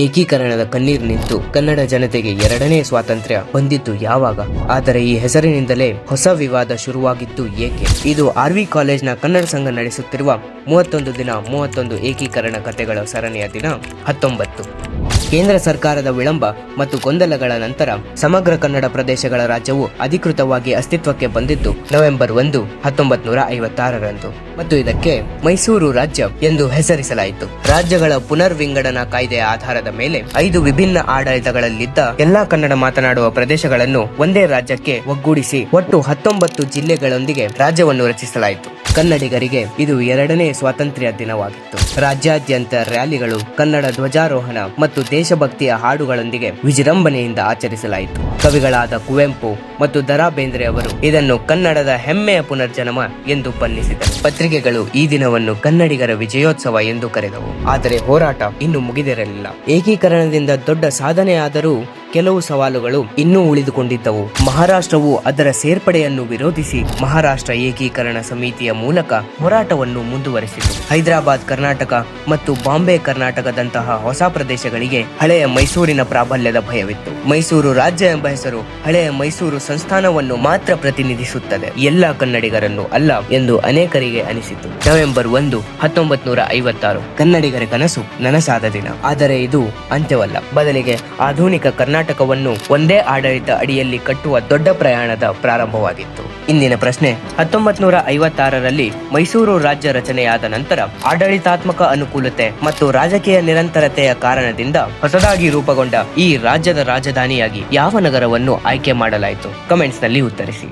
ಏಕೀಕರಣದ ಕಣ್ಣೀರು ನಿಂತು ಕನ್ನಡ ಜನತೆಗೆ ಎರಡನೇ ಸ್ವಾತಂತ್ರ್ಯ ಬಂದಿದ್ದು ಯಾವಾಗ? ಆದರೆ ಈ ಹೆಸರಿನಿಂದಲೇ ಹೊಸ ವಿವಾದ ಶುರುವಾಗಿದ್ದು ಏಕೆ? ಇದು ಆರ್ವಿ ಕಾಲೇಜ್ನ ಕನ್ನಡ ಸಂಘ ನಡೆಸುತ್ತಿರುವ 31 ದಿನ 31 ಏಕೀಕರಣ ಕಥೆಗಳ ಸರಣಿಯ ದಿನ 19. ಕೇಂದ್ರ ಸರ್ಕಾರದ ವಿಳಂಬ ಮತ್ತು ಗೊಂದಲಗಳ ನಂತರ ಸಮಗ್ರ ಕನ್ನಡ ಪ್ರದೇಶಗಳ ರಾಜ್ಯವು ಅಧಿಕೃತವಾಗಿ ಅಸ್ತಿತ್ವಕ್ಕೆ ಬಂದಿದ್ದು ನವೆಂಬರ್ 1, 1956ರಂದು ಮತ್ತು ಇದಕ್ಕೆ ಮೈಸೂರು ರಾಜ್ಯ ಎಂದು ಹೆಸರಿಸಲಾಯಿತು. ರಾಜ್ಯಗಳ ಪುನರ್ ವಿಂಗಡನಾ ಕಾಯ್ದೆಯ ಆಧಾರದ ಮೇಲೆ 5 ವಿಭಿನ್ನ ಆಡಳಿತಗಳಲ್ಲಿದ್ದ ಎಲ್ಲಾ ಕನ್ನಡ ಮಾತನಾಡುವ ಪ್ರದೇಶಗಳನ್ನು ಒಂದೇ ರಾಜ್ಯಕ್ಕೆ ಒಗ್ಗೂಡಿಸಿ ಒಟ್ಟು 19 ಜಿಲ್ಲೆಗಳೊಂದಿಗೆ ರಾಜ್ಯವನ್ನು ರಚಿಸಲಾಯಿತು. ಕನ್ನಡಿಗರಿಗೆ ಇದು ಎರಡನೇ ಸ್ವಾತಂತ್ರ್ಯ ದಿನವಾಗಿತ್ತು. ರಾಜ್ಯಾದ್ಯಂತ ರ್ಯಾಲಿಗಳು, ಕನ್ನಡ ಧ್ವಜಾರೋಹಣ ಮತ್ತು ದೇಶಭಕ್ತಿಯ ಹಾಡುಗಳೊಂದಿಗೆ ವಿಜೃಂಭಣೆಯಿಂದ ಆಚರಿಸಲಾಯಿತು. ಕವಿಗಳಾದ ಕುವೆಂಪು ಮತ್ತು ದ.ರಾ ಬೇಂದ್ರೆ ಅವರು ಇದನ್ನು ಕನ್ನಡದ ಹೆಮ್ಮೆಯ ಪುನರ್ಜನ್ಮ ಎಂದು ಬಣ್ಣಿಸಿದರು. ಪತ್ರಿಕೆಗಳು ಈ ದಿನವನ್ನು ಕನ್ನಡಿಗರ ವಿಜಯೋತ್ಸವ ಎಂದು ಕರೆದವು. ಆದರೆ ಹೋರಾಟ ಇನ್ನೂ ಮುಗಿದಿರಲಿಲ್ಲ. ಏಕೀಕರಣದಿಂದ ದೊಡ್ಡ ಸಾಧನೆಯಾದರೂ ಕೆಲವು ಸವಾಲುಗಳು ಇನ್ನೂ ಉಳಿದುಕೊಂಡಿದ್ದವು. ಮಹಾರಾಷ್ಟ್ರವು ಅದರ ಸೇರ್ಪಡೆಯನ್ನು ವಿರೋಧಿಸಿ ಮಹಾರಾಷ್ಟ್ರ ಏಕೀಕರಣ ಸಮಿತಿಯ ಮೂಲಕ ಹೋರಾಟವನ್ನು ಮುಂದುವರೆಸಿತು. ಹೈದರಾಬಾದ್ ಕರ್ನಾಟಕ ಮತ್ತು ಬಾಂಬೆ ಕರ್ನಾಟಕದಂತಹ ಹೊಸ ಪ್ರದೇಶಗಳಿಗೆ ಹಳೆಯ ಮೈಸೂರಿನ ಪ್ರಾಬಲ್ಯದ ಭಯವಿತ್ತು. ಮೈಸೂರು ರಾಜ್ಯ ಎಂಬ ಹೆಸರು ಹಳೆಯ ಮೈಸೂರು ಸಂಸ್ಥಾನವನ್ನು ಮಾತ್ರ ಪ್ರತಿನಿಧಿಸುತ್ತದೆ, ಎಲ್ಲ ಕನ್ನಡಿಗರನ್ನು ಅಲ್ಲ ಎಂದು ಅನೇಕರಿಗೆ ಅನಿಸಿತು. ನವೆಂಬರ್ 1, 1956 ಕನ್ನಡಿಗರ ಕನಸು ನನಸಾದ ದಿನ. ಆದರೆ ಇದು ಅಂತ್ಯವಲ್ಲ, ಬದಲಿಗೆ ಆಧುನಿಕ ಕರ್ನಾಟಕವನ್ನು ಒಂದೇ ಆಡಳಿತ ಅಡಿಯಲ್ಲಿ ಕಟ್ಟುವ ದೊಡ್ಡ ಪ್ರಯಾಣದ ಪ್ರಾರಂಭವಾಗಿತ್ತು. ಇಂದಿನ ಪ್ರಶ್ನೆ: 1956ರಲ್ಲಿ ಮೈಸೂರು ರಾಜ್ಯ ರಚನೆಯಾದ ನಂತರ ಆಡಳಿತಾತ್ಮಕ ಅನುಕೂಲತೆ ಮತ್ತು ರಾಜಕೀಯ ನಿರಂತರತೆಯ ಕಾರಣದಿಂದ ಹೊಸದಾಗಿ ರೂಪುಗೊಂಡ ಈ ರಾಜ್ಯದ ರಾಜಧಾನಿಯಾಗಿ ಯಾವ ನಗರವನ್ನು ಆಯ್ಕೆ ಮಾಡಲಾಯಿತು? ಕಮೆಂಟ್ಸ್ ನಲ್ಲಿ ಉತ್ತರಿಸಿ.